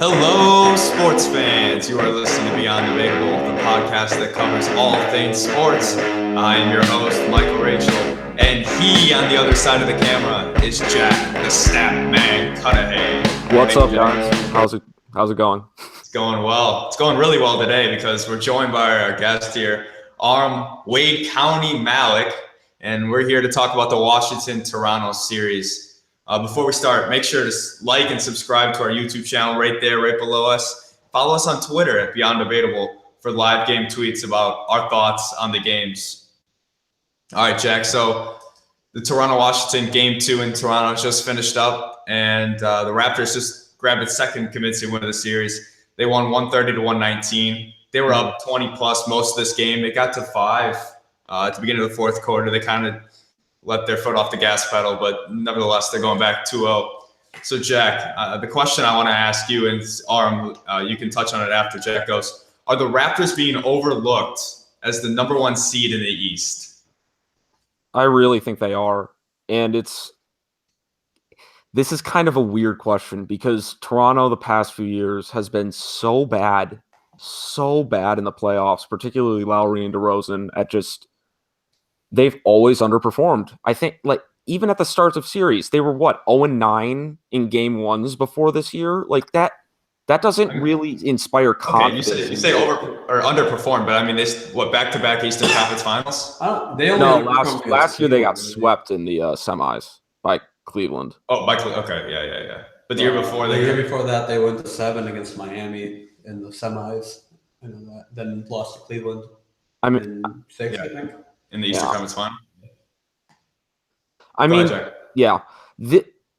Hello, sports fans. You are listening to Beyond Debatable, the podcast that covers all things sports. I am your host, Michael Rachel, and he on the other side of the camera is Jack, the stat man, Cudahy. What's up, guys? How's it going? It's going well. It's going really well today because we're joined by our guest here, Wade County Malik, and we're here to talk about the Washington-Toronto series. Before we start, make sure to like and subscribe to our YouTube channel right there, right below us. Follow us on Twitter at Beyond Debatable for live game tweets about our thoughts on the games. All right, Jack. So the Toronto-Washington Game 2 in Toronto just finished up, and the Raptors just grabbed its second convincing win of the series. They won 130-119. They were up 20-plus most of this game. It got to 5 at the beginning of the fourth quarter. They kind of let their foot off the gas pedal, but nevertheless, they're going back 2-0. So, Jack, the question I want to ask you, and you can touch on it after Jack goes, are the Raptors being overlooked as the number 1 seed in the East? I really think they are. And this is kind of a weird question because Toronto the past few years has been so bad in the playoffs, particularly Lowry and DeRozan they've always underperformed. I think, even at the starts of series, they were 0-9 in game 1s before this year. That doesn't really inspire confidence. Okay, you say over or underperformed, but I mean, back-to-back Eastern Conference Finals? Last year they got swept in the semis by Cleveland. Oh, by Cleveland. Okay, yeah. But the year before that, they went to 7 against Miami in the semis, and then lost to Cleveland. I mean, in 6, I think. In the Eastern Conference Final?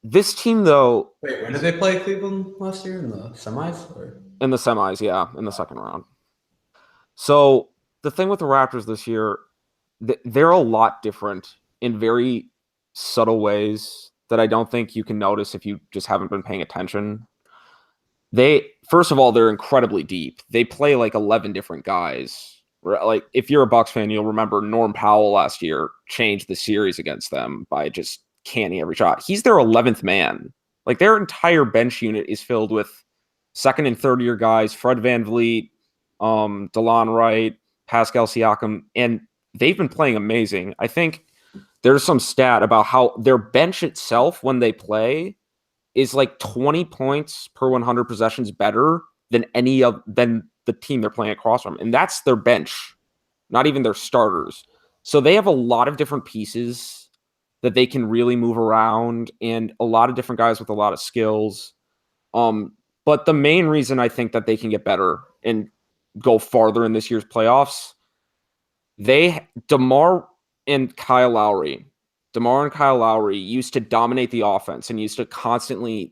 This team, though... Wait, when did they play Cleveland last year? In the semis? Or? In the semis, yeah, in the second round. So, the thing with the Raptors this year, they're a lot different in very subtle ways that I don't think you can notice if you just haven't been paying attention. First of all, they're incredibly deep. They play 11 different guys. If you're a Bucks fan, you'll remember Norm Powell last year changed the series against them by just canning every shot. He's their 11th man. Their entire bench unit is filled with second and third year guys, Fred VanVleet, DeLon Wright, Pascal Siakam, and they've been playing amazing. I think there's some stat about how their bench itself, when they play, is 20 points per 100 possessions better than than the team they're playing across from. And that's their bench, not even their starters. So they have a lot of different pieces that they can really move around and a lot of different guys with a lot of skills. But the main reason I think that they can get better and go farther in this year's playoffs, DeMar and Kyle Lowry used to dominate the offense and used to constantly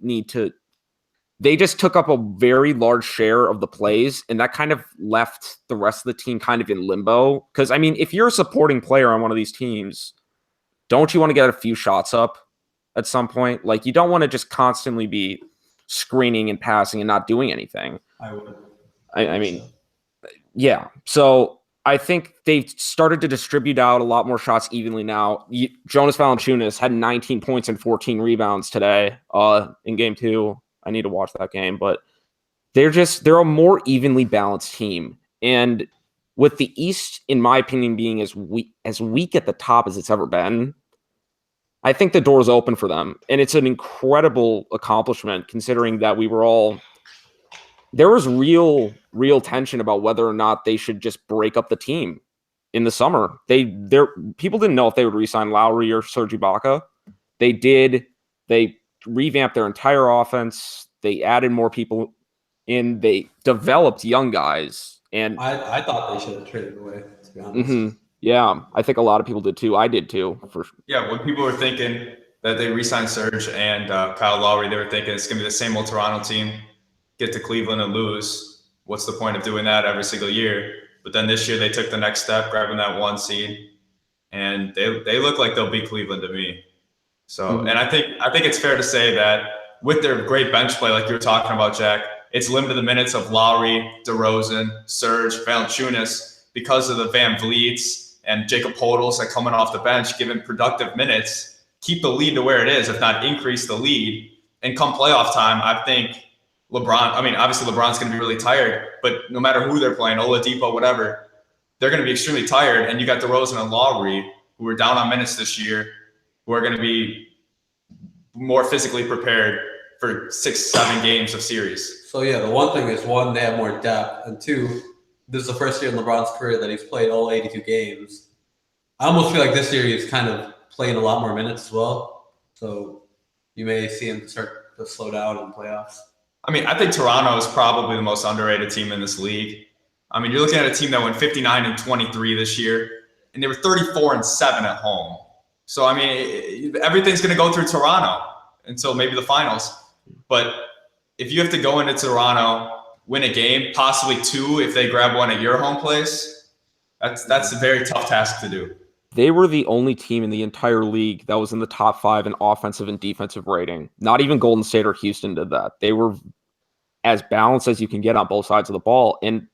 they just took up a very large share of the plays, and that kind of left the rest of the team kind of in limbo. Because, I mean, if you're a supporting player on one of these teams, don't you want to get a few shots up at some point? You don't want to just constantly be screening and passing and not doing anything. I would. I mean, yeah. So I think they've started to distribute out a lot more shots evenly now. Jonas Valanciunas had 19 points and 14 rebounds today in game 2. I need to watch that game, but they're a more evenly balanced team. And with the East, in my opinion, being as weak at the top as it's ever been, I think the door's open for them. And it's an incredible accomplishment considering that there was real tension about whether or not they should just break up the team in the summer. People didn't know if they would re-sign Lowry or Serge Ibaka. They did. They revamped their entire offense. They added more people in. They developed young guys. And I thought they should have traded away, to be honest. Mm-hmm. Yeah, I think a lot of people did too. I did too. Yeah, when people were thinking that they re-signed Serge and Kyle Lowry, they were thinking it's going to be the same old Toronto team, get to Cleveland and lose. What's the point of doing that every single year? But then this year they took the next step, grabbing that 1 seed, and they look like they'll beat Cleveland to me. So, and I think it's fair to say that with their great bench play, like you were talking about, Jack, it's limited the minutes of Lowry, DeRozan, Serge, Valanciunas because of the Van Vliets and Jacob Podol's that coming off the bench, given productive minutes, keep the lead to where it is, if not increase the lead. And come playoff time, I think LeBron, I mean, obviously LeBron's going to be really tired, but no matter who they're playing, Oladipo, whatever, they're going to be extremely tired. And you got DeRozan and Lowry, who are down on minutes this year, who are going to be more physically prepared for 6-7 games of series. So yeah, the one thing is, one, they have more depth, and two, this is the first year in LeBron's career that he's played all 82 games. I almost feel like this year he's kind of playing a lot more minutes as well. So you may see him start to slow down in the playoffs. I mean, I think Toronto is probably the most underrated team in this league. I mean, you're looking at a team that went 59-23 this year, and they were 34-7 at home. So, I mean, everything's going to go through Toronto until maybe the finals. But if you have to go into Toronto, win a game, possibly two if they grab one at your home place, that's a very tough task to do. They were the only team in the entire league that was in the top 5 in offensive and defensive rating. Not even Golden State or Houston did that. They were as balanced as you can get on both sides of the ball. And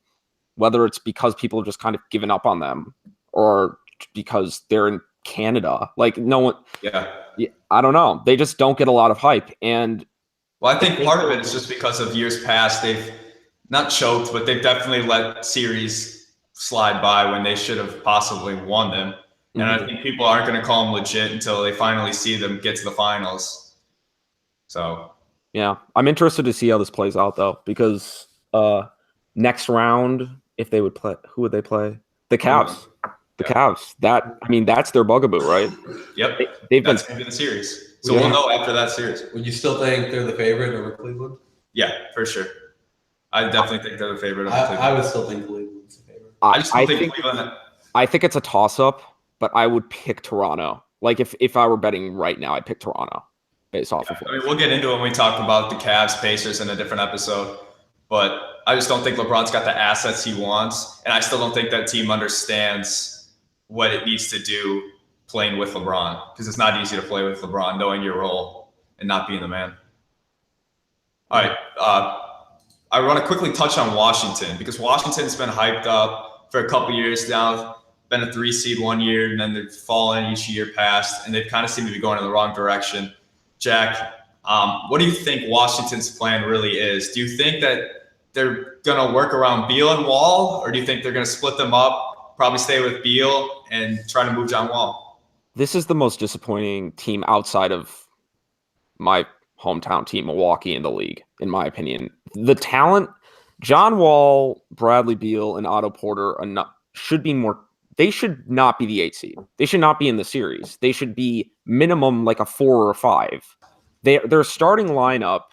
whether it's because people have just kind of given up on them or because they're in Canada, like no one, I don't know. They just don't get a lot of hype. And well, I think part of it is just because of years past, they've not choked, but they've definitely let series slide by when they should have possibly won them. And I think people aren't going to call them legit until they finally see them get to the finals. So, yeah, I'm interested to see how this plays out, though, because next round, if they would play, who would they play? The Cavs. The Cavs. That's their bugaboo, right? Yep. They've been in the series. So we'll know after that series. Would you still think they're the favorite over Cleveland? Yeah, for sure. I definitely think they're the favorite over Cleveland. I would still think Cleveland's the favorite. I just don't think Cleveland. I think it's a toss-up, but I would pick Toronto. Like if I were betting right now, I'd pick Toronto based off of. I mean, we'll get into it when we talk about the Cavs, Pacers in a different episode. But I just don't think LeBron's got the assets he wants, and I still don't think that team understands what it needs to do playing with LeBron, because it's not easy to play with LeBron, knowing your role and not being the man. All right, I want to quickly touch on Washington, because Washington's been hyped up for a couple years now. Been a 3 seed one year, and then they've fallen each year past, and they've kind of seemed to be going in the wrong direction. Jack, what do you think Washington's plan really is? Do you think that they're going to work around Beal and Wall, or do you think they're going to split them up, probably stay with Beal and try to move John Wall? This is the most disappointing team outside of my hometown team, Milwaukee, in the league, in my opinion. The talent, John Wall, Bradley Beal, and Otto Porter should be more. They should not be the 8 seed. They should not be in the series. They should be minimum like a 4 or a 5. Their starting lineup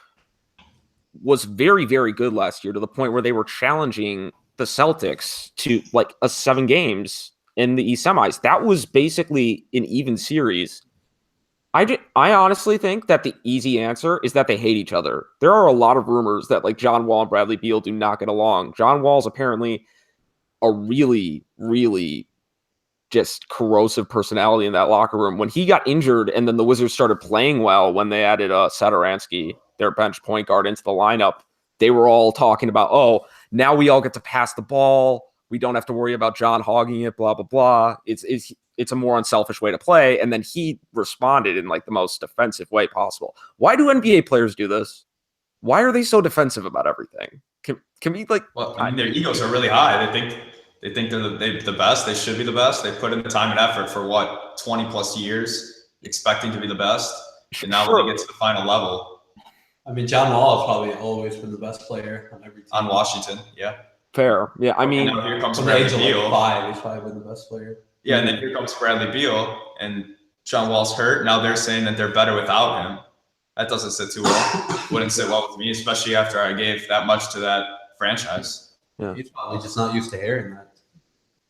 was very, very good last year, to the point where they were challenging the Celtics to like 7 games in the East semis. That was basically an even series. I honestly think that the easy answer is that they hate each other. There are a lot of rumors that like John Wall and Bradley Beal do not get along. John Wall's apparently a really, really just corrosive personality in that locker room. When he got injured and then the Wizards started playing well, when they added Satoransky, their bench point guard, into the lineup, they were all talking about, oh, now we all get to pass the ball. We don't have to worry about John hogging it, blah, blah, blah. It's a more unselfish way to play. And then he responded in like the most defensive way possible. Why do NBA players do this? Why are they so defensive about everything? Can we like? Well, I mean, their egos are really high. They think they're the best. They should be the best. They put in the time and effort for 20 plus years, expecting to be the best. And now when they get to the final level. I mean, John Wall has probably always been the best player on every team. On Washington, yeah. Fair. Yeah, I mean, here comes Bradley Beal. 5, he's probably been the best player. Yeah, and then here comes Bradley Beal, and John Wall's hurt. Now they're saying that they're better without him. That doesn't sit too well. Wouldn't sit well with me, especially after I gave that much to that franchise. Yeah. He's probably just not used to hearing that.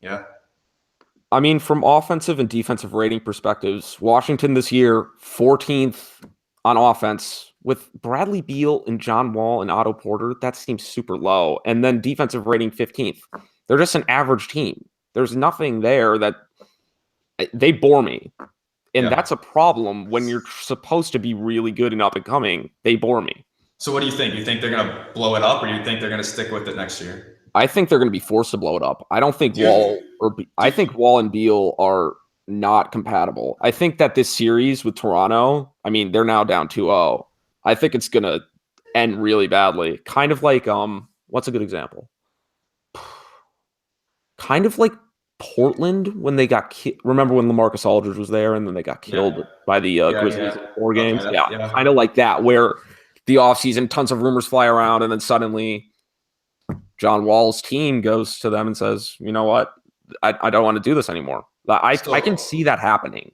Yeah. I mean, from offensive and defensive rating perspectives, Washington this year, 14th on offense, with Bradley Beal and John Wall and Otto Porter. That seems super low. And then defensive rating 15th. They're just an average team. There's nothing there that they bore me. And that's a problem when you're supposed to be really good and up and coming. They bore me. So what do you think? You think they're going to blow it up, or do you think they're going to stick with it next year? I think they're going to be forced to blow it up. I don't think I think Wall and Beal are not compatible. I think that this series with Toronto, I mean, they're now down 2-0. I think it's going to end really badly. Kind of like what's a good example? Kind of like Portland when they got remember when LaMarcus Aldridge was there and then they got killed by the Grizzlies in 4 games? Okay, Yeah, kind of like that, where the offseason, tons of rumors fly around, and then suddenly John Wall's team goes to them and says, you know what, I don't want to do this anymore. I can see that happening.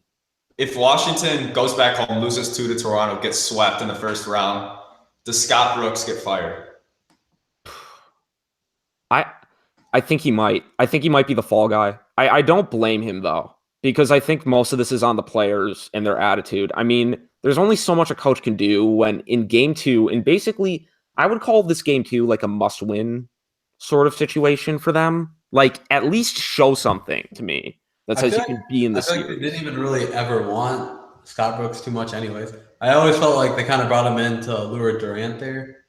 If Washington goes back home, loses 2 to Toronto, gets swept in the first round, does Scott Brooks get fired? I think he might. I think he might be the fall guy. I don't blame him, though, because I think most of this is on the players and their attitude. I mean, there's only so much a coach can do when in game 2, and basically, I would call this game 2 like a must-win sort of situation for them. Like, at least show something to me that says you can be in the series. They didn't even really ever want Scott Brooks too much anyways. I always felt like they kind of brought him in to lure Durant there.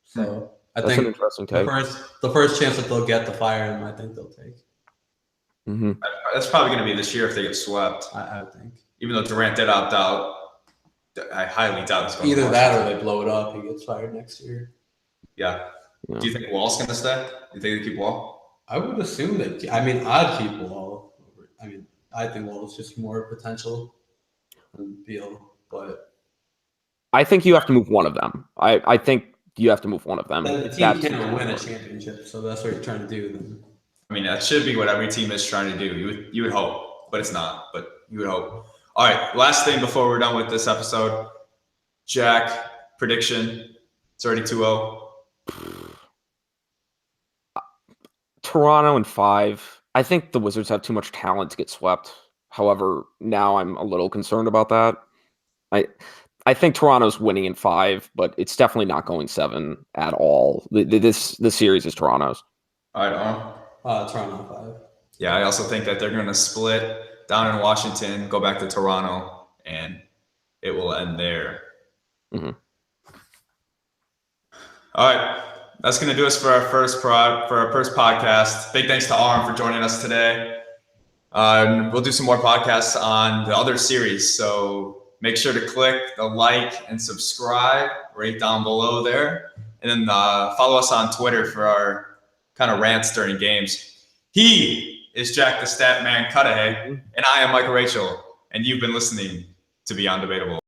So I That's think an interesting take. the first chance that they'll get to fire him, I think they'll take. Mm-hmm. That's probably going to be this year if they get swept. I would think. Even though Durant did opt out, I highly doubt it's going to either that or they blow it up. He gets fired next year. Yeah. Do you think Wall's going to stay? Do you think they keep Wall? I would assume that. I mean, I'd keep Wall. I mean, I think Wall is just more potential than Beal, but I think you have to move one of them. I think you have to move one of them. The team can't win a championship, so that's what you're trying to do. Then. I mean, that should be what every team is trying to do. You would hope, but it's not. But you would hope. All right, last thing before we're done with this episode. Jack, prediction. It's already 2-0. Toronto in 5. I think the Wizards have too much talent to get swept. However, now I'm a little concerned about that. I think Toronto's winning in 5, but it's definitely not going 7 at all. This series is Toronto's. All right, Toronto 5. Yeah, I also think that they're going to split down in Washington, go back to Toronto, and it will end there. Mm-hmm. All right, that's going to do us for our first podcast. Big thanks to Arm for joining us today. We'll do some more podcasts on the other series, so make sure to click the like and subscribe right down below there, and then follow us on Twitter for our kind of rants during games. He is Jack the Stat Man Cudahy, and I am Michael Rachel, and you've been listening to Beyond Debatable.